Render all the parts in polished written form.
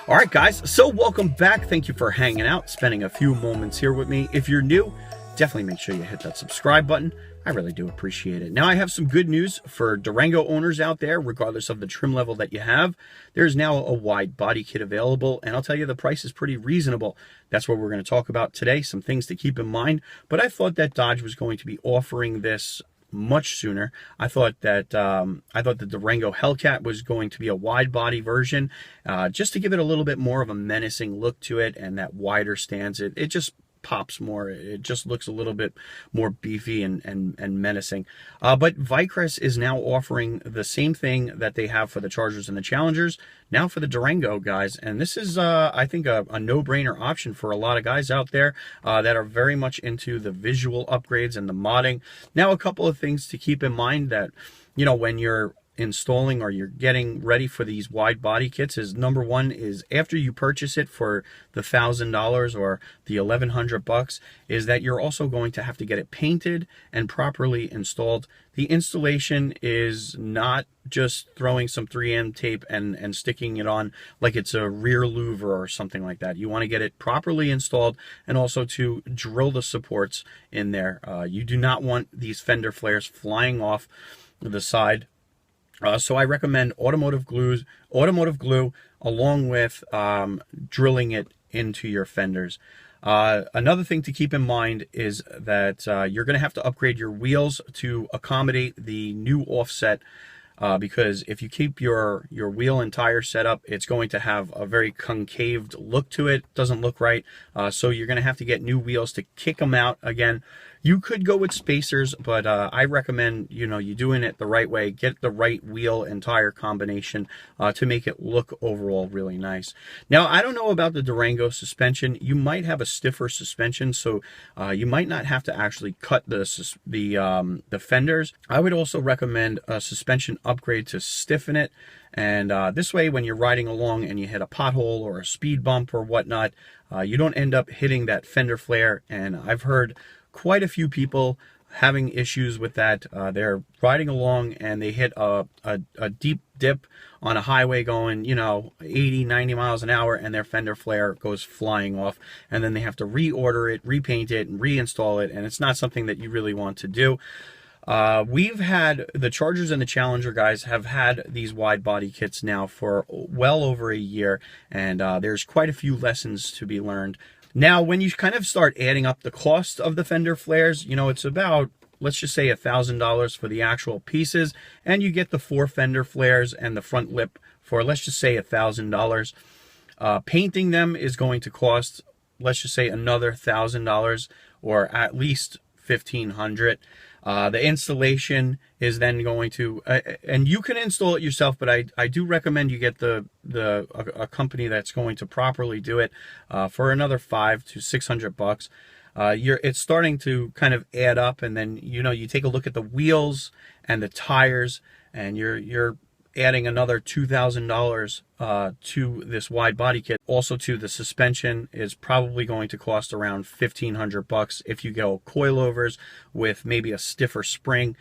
All right, guys, so welcome back. Thank you for hanging out, spending a few moments here with me. If you're new, definitely make sure you hit that subscribe button. I really do appreciate it. Now, I have some good news for Durango owners out there, regardless of the trim level that you have. There's now a wide body kit available, and I'll tell you the price is pretty reasonable. That's what we're going to talk about today, some things to keep in mind. But I thought that Dodge was going to be offering this much sooner. I thought the Durango Hellcat was going to be a wide body version, just to give it a little bit more of a menacing look to it, and that wider stance. It just pops more. It just looks a little bit more beefy and menacing. But Vicrez is now offering the same thing that they have for the Chargers and the Challengers, now for the Durango, guys. And this is, I think, a no-brainer option for a lot of guys out there that are very much into the visual upgrades and the modding. Now, a couple of things to keep in mind that, you know, when you're installing or you're getting ready for these wide body kits is, number one, is after you purchase it for the $1,000 or the $1,100, is that you're also going to have to get it painted and properly installed. The installation is not just throwing some 3M tape and sticking it on like it's a rear louver or something like that. You want to get it properly installed, and also to drill the supports in there. You do not want these fender flares flying off the side. So I recommend automotive glue along with drilling it into your fenders. Another thing to keep in mind is that you're going to have to upgrade your wheels to accommodate the new offset, because if you keep your wheel and tire setup, it's going to have a very concaved look to it. Doesn't look right. So you're going to have to get new wheels to kick them out again. You could go with spacers, but I recommend, you know, you doing it the right way. Get the right wheel and tire combination to make it look overall really nice. Now, I don't know about the Durango suspension. You might have a stiffer suspension, so you might not have to actually cut the fenders. I would also recommend a suspension upgrade to stiffen it. And this way, when you're riding along and you hit a pothole or a speed bump or whatnot, you don't end up hitting that fender flare. And I've heard quite a few people having issues with that. They're riding along and they hit a deep dip on a highway going, you know, 80, 90 miles an hour, and their fender flare goes flying off. And then they have to reorder it, repaint it, and reinstall it. And it's not something that you really want to do. We've had the Chargers and the Challenger guys have had these wide body kits now for well over a year, and there's quite a few lessons to be learned. Now, when you kind of start adding up the cost of the fender flares, you know, it's about, let's just say, $1,000 for the actual pieces, and you get the 4 fender flares and the front lip for, let's just say, $1,000. Painting them is going to cost, let's just say, another $1,000 or at least $1,500. The installation is then going to, and you can install it yourself, but I do recommend you get a company that's going to properly do it for another $500 to $600. It's starting to kind of add up, and then, you know, you take a look at the wheels and the tires, and you're adding another $2,000 to this wide body kit. Also, to the suspension is probably going to cost around $1,500 if you go coilovers with maybe a stiffer spring.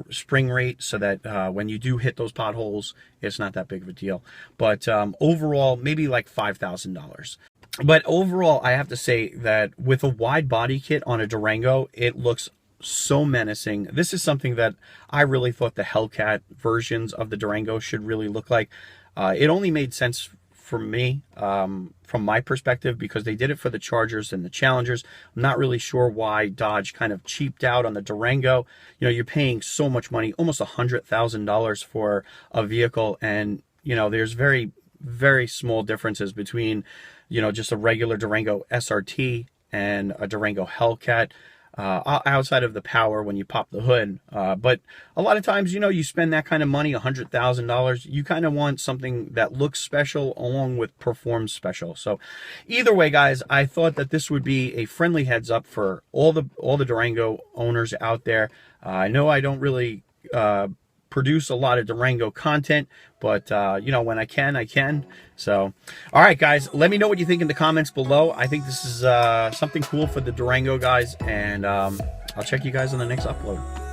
spring rate so that when you do hit those potholes, it's not that big of a deal. But overall, maybe like $5,000. But overall, I have to say that with a wide body kit on a Durango, it looks so menacing. This is something that I really thought the Hellcat versions of the Durango should really look like. It only made sense for me, from my perspective, because they did it for the Chargers and the Challengers. I'm not really sure why Dodge kind of cheaped out on the Durango. You know, you're paying so much money, almost $100,000 for a vehicle, and you know, there's very, very small differences between, you know, just a regular Durango SRT and a Durango Hellcat. Outside of the power when you pop the hood. But a lot of times, you know, you spend that kind of money, $100,000, you kind of want something that looks special along with performs special. So either way, guys, I thought that this would be a friendly heads up for all the Durango owners out there. I know I don't really produce a lot of Durango content, but you know, when I can, I can. So all right, guys, let me know what you think in the comments below. I think this is something cool for the Durango, guys, and I'll check you guys on the next upload.